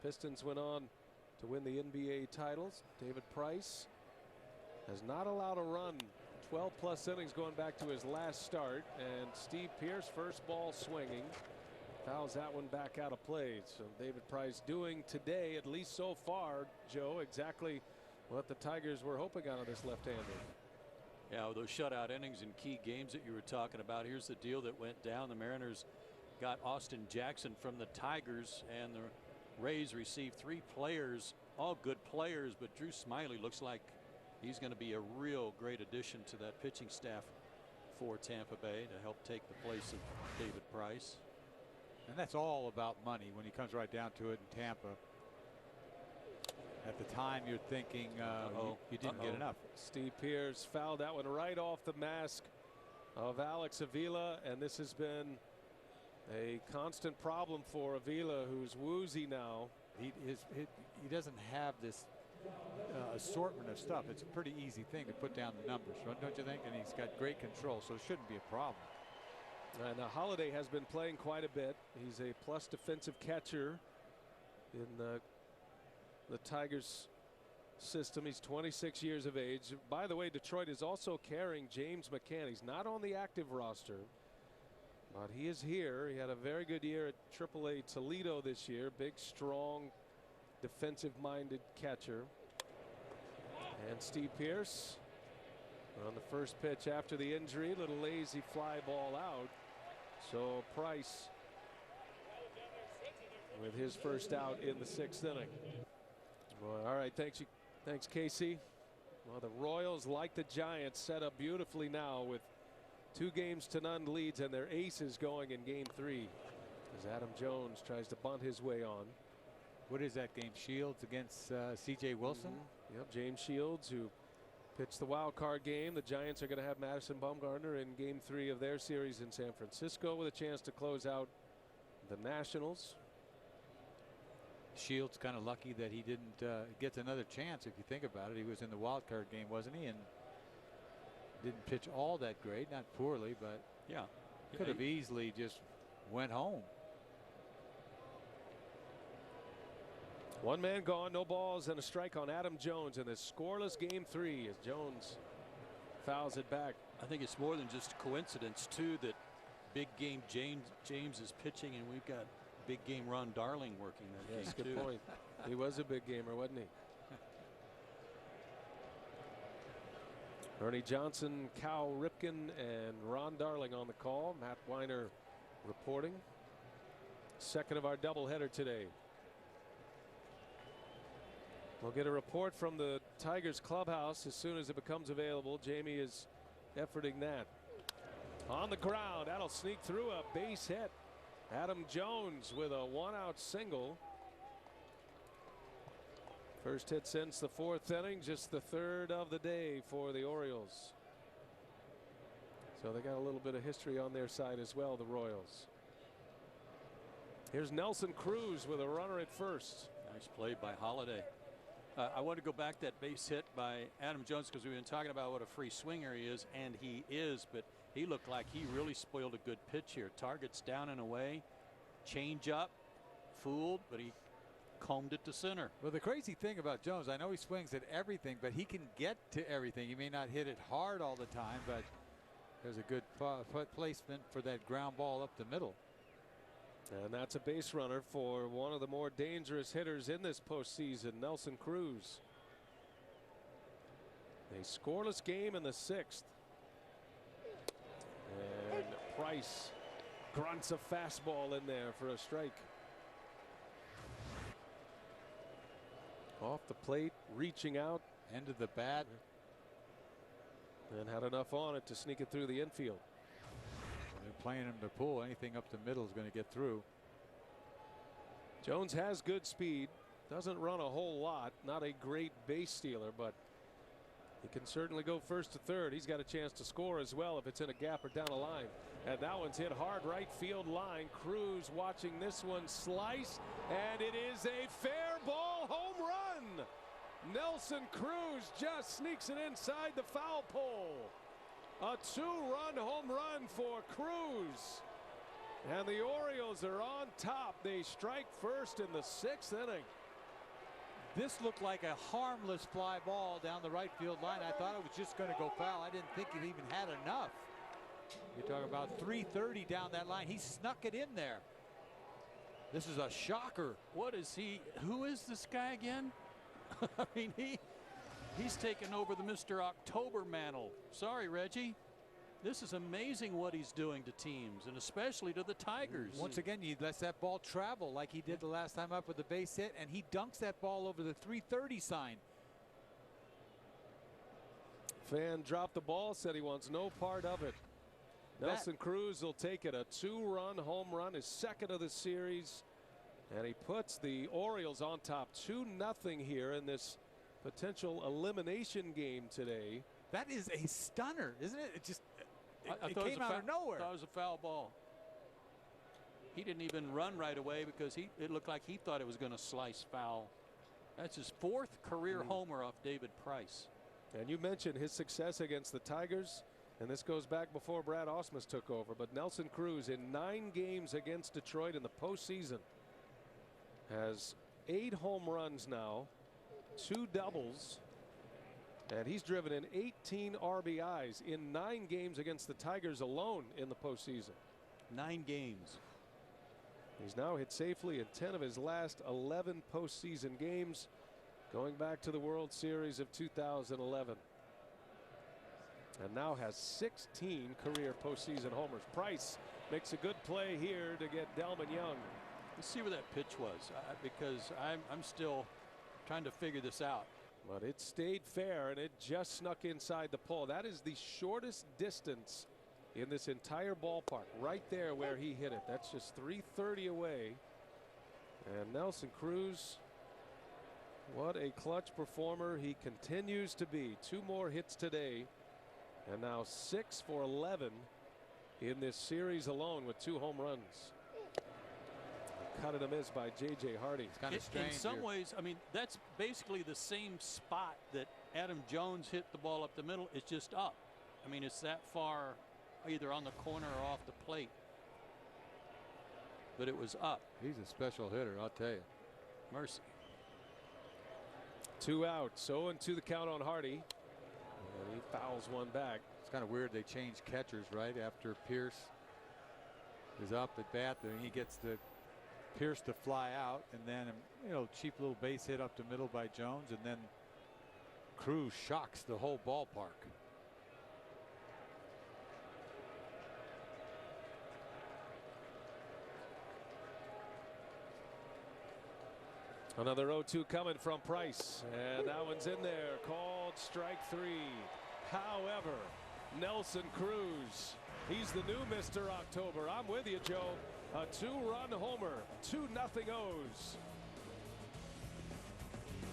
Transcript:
Pistons went on to win the NBA titles. David Price has not allowed a run 12+ innings going back to his last start, and Steve Pearce, first ball swinging, fouls that one back out of play. So David Price doing today, at least so far, Joe, exactly what the Tigers were hoping out of this left-hander. Yeah, those shutout innings in key games that you were talking about. Here's the deal that went down. The Mariners got Austin Jackson from the Tigers, and the Rays received 3 players, all good players, but Drew Smyly looks like he's going to be a real great addition to that pitching staff for Tampa Bay to help take the place of David Price. And that's all about money when he comes right down to it in Tampa. At the time, you're thinking you didn't get enough. Steve Pearce fouled that one right off the mask of Alex Avila, and this has been a constant problem for Avila, who's woozy now. He doesn't have this assortment of stuff. It's a pretty easy thing to put down the numbers, don't you think? And he's got great control, so it shouldn't be a problem. And Holiday has been playing quite a bit. He's a plus defensive catcher in the Tigers system. He's 26 years of age. By the way, Detroit is also carrying James McCann. He's not on the active roster, but he is here. He had a very good year at AAA Toledo this year. Big, strong, defensive-minded catcher. And Steve Pearce on the first pitch after the injury, little lazy fly ball out. So Price with his first out in the 6th inning. Well, all right, thanks Casey. Well, the Royals, like the Giants, set up beautifully now with 2-0 leads, and their aces going in Game 3 as Adam Jones tries to bunt his way on. What is that game? Shields against C.J. Wilson? Yep, James Shields, who pitched the wild card game. The Giants are going to have Madison Bumgarner in Game 3 of their series in San Francisco with a chance to close out the Nationals. Shields kind of lucky that he didn't get another chance. If you think about it, he was in the wild card game, wasn't he? And didn't pitch all that great, not poorly, but yeah, could have easily just went home. 1 man gone, no balls, and a strike on Adam Jones in this scoreless Game 3 as Jones fouls it back. I think it's more than just coincidence too that big game James is pitching, and we've got big game Ron Darling working that Yes, game good too. point. He was a big gamer, wasn't he? Ernie Johnson, Cal Ripken, and Ron Darling on the call. Matt Weiner reporting. Second of our doubleheader today. We'll get a report from the Tigers clubhouse as soon as it becomes available. Jamie is efforting that. On the ground, that'll sneak through, a base hit. Adam Jones with a 1-out single. First hit since the 4th inning, just the 3rd of the day for the Orioles. So they got a little bit of history on their side as well, the Royals. Here's Nelson Cruz with a runner at first. Nice play by Holiday. I want to go back that base hit by Adam Jones because we've been talking about what a free swinger he is, and he is, but he looked like he really spoiled a good pitch here. Targets down and away, change up, fooled, but he combed it to center. Well, the crazy thing about Jones, I know he swings at everything, but he can get to everything. He may not hit it hard all the time, but there's a good placement for that ground ball up the middle. And that's a base runner for one of the more dangerous hitters in this postseason, Nelson Cruz. A scoreless game in the 6th. And Price grunts a fastball in there for a strike. Off the plate, reaching out. End of the bat. And had enough on it to sneak it through the infield. They're playing him to pull. Anything up the middle is going to get through. Jones has good speed. Doesn't run a whole lot. Not a great base stealer, but he can certainly go first to third. He's got a chance to score as well if it's in a gap or down a line. And that one's hit hard right field line. Cruz watching this one slice, and it is a fair ball home run. Nelson Cruz just sneaks it inside the foul pole. A 2-run home run for Cruz. And the Orioles are on top. They strike first in the 6th inning. This looked like a harmless fly ball down the right field line. I thought it was just going to go foul. I didn't think it even had enough. You're talking about 330 down that line. He snuck it in there. This is a shocker. What is he? Who is this guy again? I mean, he's taken over the Mr. October mantle. Sorry, Reggie. This is amazing what he's doing to teams, and especially to the Tigers. Once again, he lets that ball travel like he did the last time up with the base hit, and he dunks that ball over the 330 sign. Fan dropped the ball, said he wants no part of it. Nelson Cruz will take it. A 2-run home run, his 2nd of the series. And he puts the Orioles on top 2-0 here in this potential elimination game today. That is a stunner, isn't it? It came out of nowhere. I thought it was a foul ball. He didn't even run right away because it looked like he thought it was going to slice foul. That's his 4th career homer off David Price. And you mentioned his success against the Tigers, and this goes back before Brad Ausmus took over. But Nelson Cruz in 9 games against Detroit in the postseason has 8 home runs now, 2 doubles, and he's driven in 18 RBIs in 9 games against the Tigers alone in the postseason. 9 games. He's now hit safely in 10 of his last 11 postseason games, going back to the World Series of 2011. And now has 16 career postseason homers. Price makes a good play here to get Delman Young. Let's see where that pitch was, because I'm still trying to figure this out. But it stayed fair, and it just snuck inside the pole. That is the shortest distance in this entire ballpark, right there where he hit it. That's just 330 away. And Nelson Cruz, what a clutch performer he continues to be. 2 more hits today, and now 6 for 11 in this series alone with 2 home runs. Cut and a miss by J.J. Hardy. It's kind of strange. In some ways, I mean, that's basically the same spot that Adam Jones hit the ball up the middle. It's just up. I mean, it's that far either on the corner or off the plate. But it was up. He's a special hitter, I'll tell you. Mercy. 2 outs. 0-2 the count on Hardy. And he fouls one back. It's kind of weird they changed catchers right after Pierce is up at bat. Then he gets the Pierce to fly out, and then cheap little base hit up the middle by Jones, and then Cruz shocks the whole ballpark. Another 0-2 coming from Price, and that one's in there, called strike 3. However, Nelson Cruz, he's the new Mr. October. I'm with you, Joe. A 2-run homer, 2-0 O's.